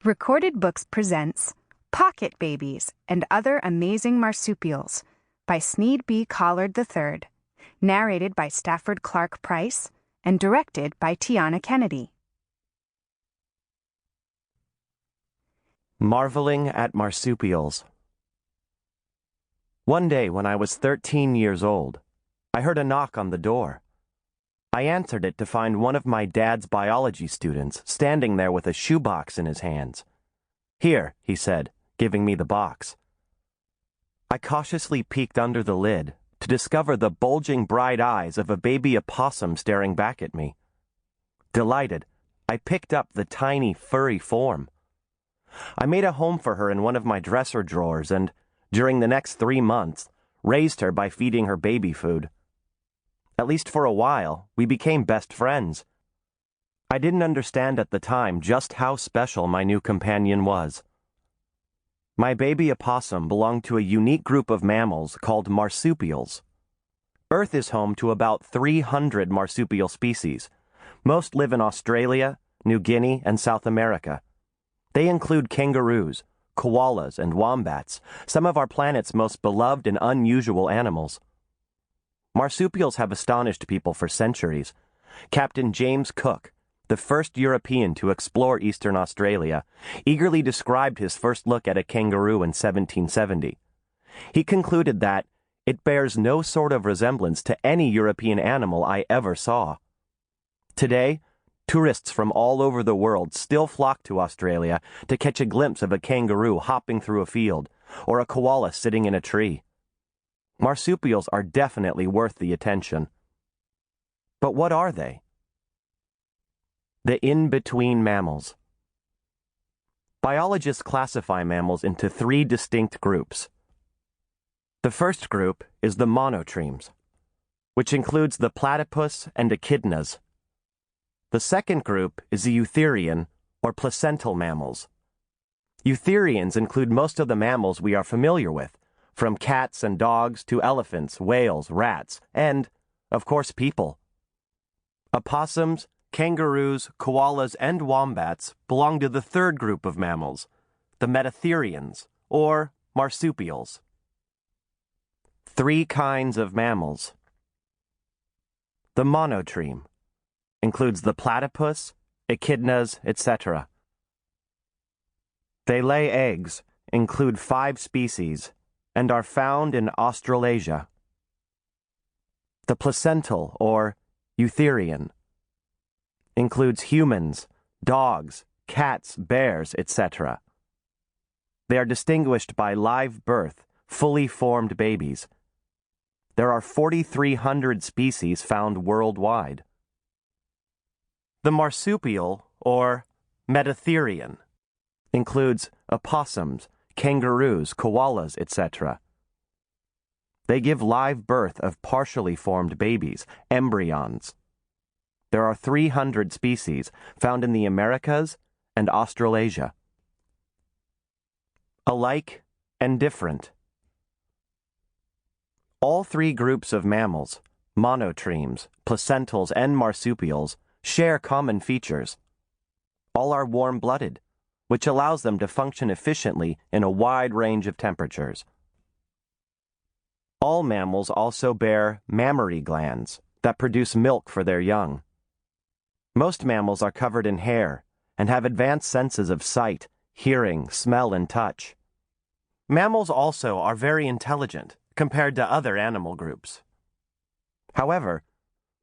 Recorded Books presents Pocket Babies and Other Amazing Marsupials by Sneed B. Collard III, narrated by Stafford Clark Price and directed by Tiana Kennedy. Marveling at Marsupials. One day when I was 13 years old, I heard a knock on the door. I answered it to find one of my dad's biology students standing there with a shoebox in his hands. "Here," he said, giving me the box. I cautiously peeked under the lid to discover the bulging bright eyes of a baby opossum staring back at me. Delighted, I picked up the tiny, furry form. I made a home for her in one of my dresser drawers and, during the next 3 months, raised her by feeding her baby food. At least for a while, we became best friends. I didn't understand at the time just how special my new companion was. My baby opossum belonged to a unique group of mammals called marsupials. Earth is home to about 300 marsupial species. Most live in Australia, New Guinea, and South America. They include kangaroos, koalas, and wombats, some of our planet's most beloved and unusual animals. Marsupials have astonished people for centuries. Captain James Cook, the first European to explore eastern Australia, eagerly described his first look at a kangaroo in 1770. He concluded that it bears no sort of resemblance to any European animal I ever saw. Today, tourists from all over the world still flock to Australia to catch a glimpse of a kangaroo hopping through a field or a koala sitting in a tree. Marsupials are definitely worth the attention. But what are they? The in-between mammals. Biologists classify mammals into 3 distinct groups. The first group is the monotremes, which includes the platypus and echidnas. The second group is the eutherian, or placental mammals. Eutherians include most of the mammals we are familiar with, from cats and dogs to elephants, whales, rats, and, of course, people. Opossums, kangaroos, koalas, and wombats belong to the third group of mammals, the metatherians, or marsupials. 3 kinds of mammals. The monotreme includes the platypus, echidnas, etc. They lay eggs, include 5 species, and are found in Australasia. The placental, or eutherian, includes humans, dogs, cats, bears, etc. They are distinguished by live birth, fully formed babies. There are 4,300 species found worldwide. The marsupial, or metatherian, includes opossums, kangaroos, koalas, etc. They give live birth of partially formed babies, embryons. There are 300 species found in the Americas and Australasia. Alike and different. All 3 groups of mammals, monotremes, placentals, and marsupials, share common features. All are warm-blooded, which allows them to function efficiently in a wide range of temperatures. All mammals also bear mammary glands that produce milk for their young. Most mammals are covered in hair and have advanced senses of sight, hearing, smell, and touch. Mammals also are very intelligent compared to other animal groups. However,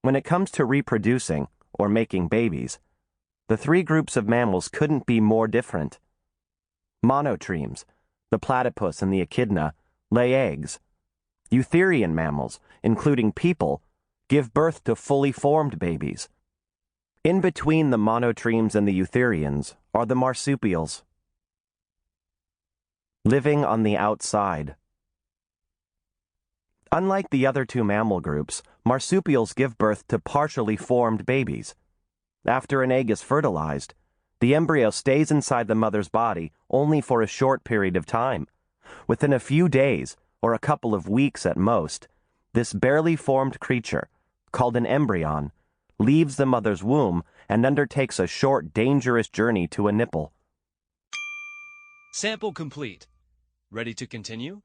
when it comes to reproducing or making babies, the 3 groups of mammals couldn't be more different. Monotremes, the platypus and the echidna, lay eggs. Eutherian mammals, including people, give birth to fully formed babies. In between the monotremes and the eutherians are the marsupials. Living on the outside. Unlike the other 2 mammal groups, marsupials give birth to partially formed babies. After an egg is fertilized, the embryo stays inside the mother's body only for a short period of time. Within a few days, or a couple of weeks at most, this barely formed creature, called an embryon, leaves the mother's womb and undertakes a short, dangerous journey to a nipple. Sample complete. Ready to continue?